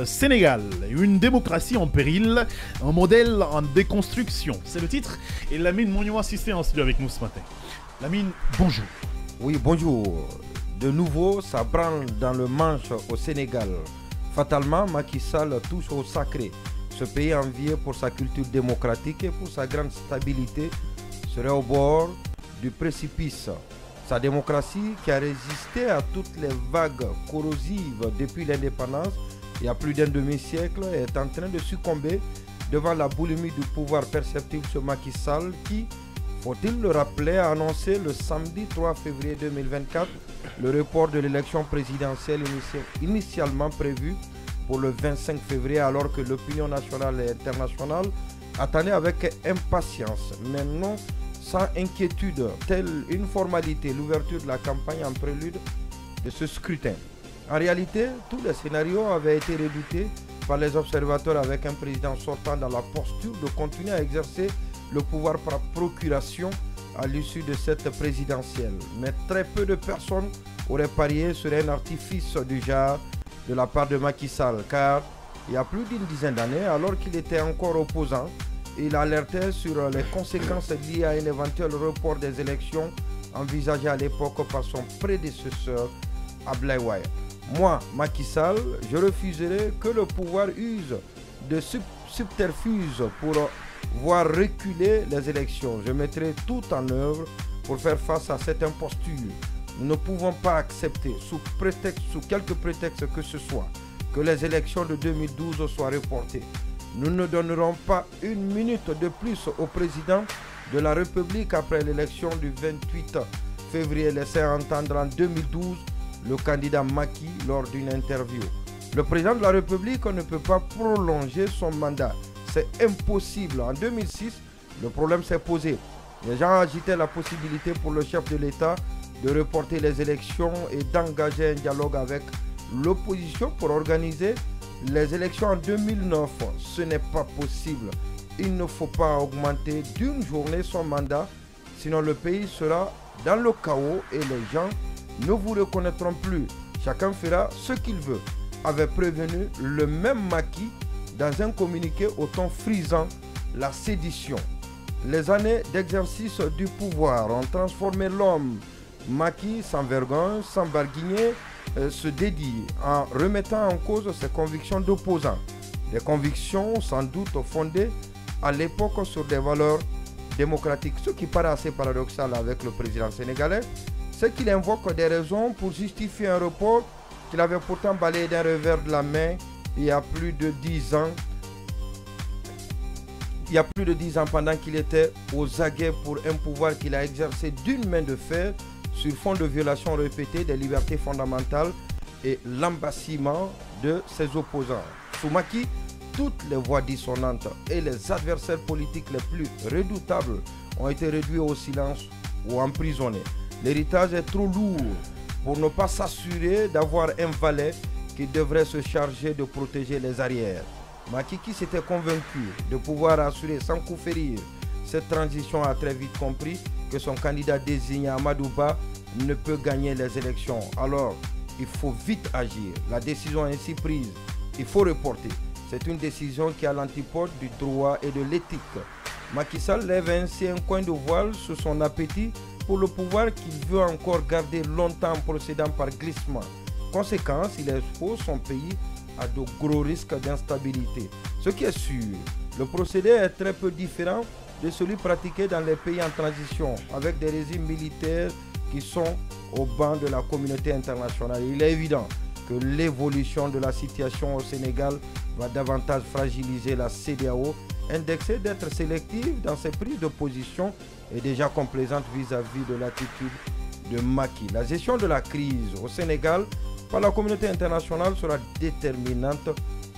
Sénégal, une démocratie en péril, un modèle en déconstruction. C'est le titre. Et Lamine Mouniou assisté en studio avec nous ce matin. Lamine, bonjour. Oui, bonjour. De nouveau, ça branle dans le manche au Sénégal. Fatalement, Macky Sall touche au sacré. Ce pays envié pour sa culture démocratique et pour sa grande stabilité serait au bord du précipice. Sa démocratie, qui a résisté à toutes les vagues corrosives depuis l'indépendance, il y a plus d'un demi-siècle, est en train de succomber devant la boulimie du pouvoir perceptible sur Macky Sall qui, faut-il le rappeler, a annoncé le samedi 3 février 2024 le report de l'élection présidentielle initialement prévue pour le 25 février alors que l'opinion nationale et internationale attendait avec impatience, mais non sans inquiétude, telle une formalité, l'ouverture de la campagne en prélude de ce scrutin. En réalité, tous les scénarios avaient été redoutés par les observateurs avec un président sortant dans la posture de continuer à exercer le pouvoir par procuration à l'issue de cette présidentielle. Mais très peu de personnes auraient parié sur un artifice du genre de la part de Macky Sall, car il y a plus d'une dizaine d'années, alors qu'il était encore opposant, il alertait sur les conséquences liées à un éventuel report des élections envisagé à l'époque par son prédécesseur Abdoulaye Wade. Moi, Macky Sall, je refuserai que le pouvoir use de subterfuges pour voir reculer les élections. Je mettrai tout en œuvre pour faire face à cette imposture. Nous ne pouvons pas accepter, sous quelque prétexte que ce soit, que les élections de 2012 soient reportées. Nous ne donnerons pas une minute de plus au président de la République après l'élection du 28 février, laissé entendre en 2012 le candidat Macky lors d'une interview. Le président de la République ne peut pas prolonger son mandat. C'est impossible. En 2006, le problème s'est posé. Les gens agitaient la possibilité pour le chef de l'État de reporter les élections et d'engager un dialogue avec l'opposition pour organiser les élections en 2009. Ce n'est pas possible. Il ne faut pas augmenter d'une journée son mandat, sinon le pays sera dans le chaos et les gens ne vous reconnaîtront plus. Chacun fera ce qu'il veut, avait prévenu le même Macky dans un communiqué au ton frisant la sédition. Les années d'exercice du pouvoir ont transformé l'homme. Macky, sans vergogne, sans barguigner, se dédie en remettant en cause ses convictions d'opposant. Des convictions sans doute fondées à l'époque sur des valeurs démocratiques. Ce qui paraît assez paradoxal avec le président sénégalais, c'est qu'il invoque des raisons pour justifier un report qu'il avait pourtant balayé d'un revers de la main il y a plus de 10 ans. Il y a plus de 10 ans pendant qu'il était aux aguets pour un pouvoir qu'il a exercé d'une main de fer sur fond de violations répétées des libertés fondamentales et l'embassillement de ses opposants. Sous Macky, toutes les voix dissonantes et les adversaires politiques les plus redoutables ont été réduits au silence ou emprisonnés. L'héritage est trop lourd pour ne pas s'assurer d'avoir un valet qui devrait se charger de protéger les arrières. Macky, qui s'était convaincu de pouvoir assurer sans coup férir cette transition, a très vite compris que son candidat désigné Amadou Ba ne peut gagner les élections. Alors, il faut vite agir. La décision ainsi prise, il faut reporter. C'est une décision qui est à l'antipode du droit et de l'éthique. Macky Sall lève ainsi un coin de voile sur son appétit pour le pouvoir qu'il veut encore garder longtemps en procédant par glissement. Conséquence, il expose son pays à de gros risques d'instabilité. Ce qui est sûr, le procédé est très peu différent de celui pratiqué dans les pays en transition, avec des régimes militaires qui sont au banc de la communauté internationale. Il est évident que l'évolution de la situation au Sénégal va davantage fragiliser la CEDEAO, indexée d'être sélective dans ses prises de position et déjà complaisante vis-à-vis de l'attitude de Macky. La gestion de la crise au Sénégal par la communauté internationale sera déterminante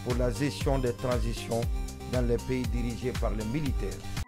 pour la gestion des transitions dans les pays dirigés par les militaires.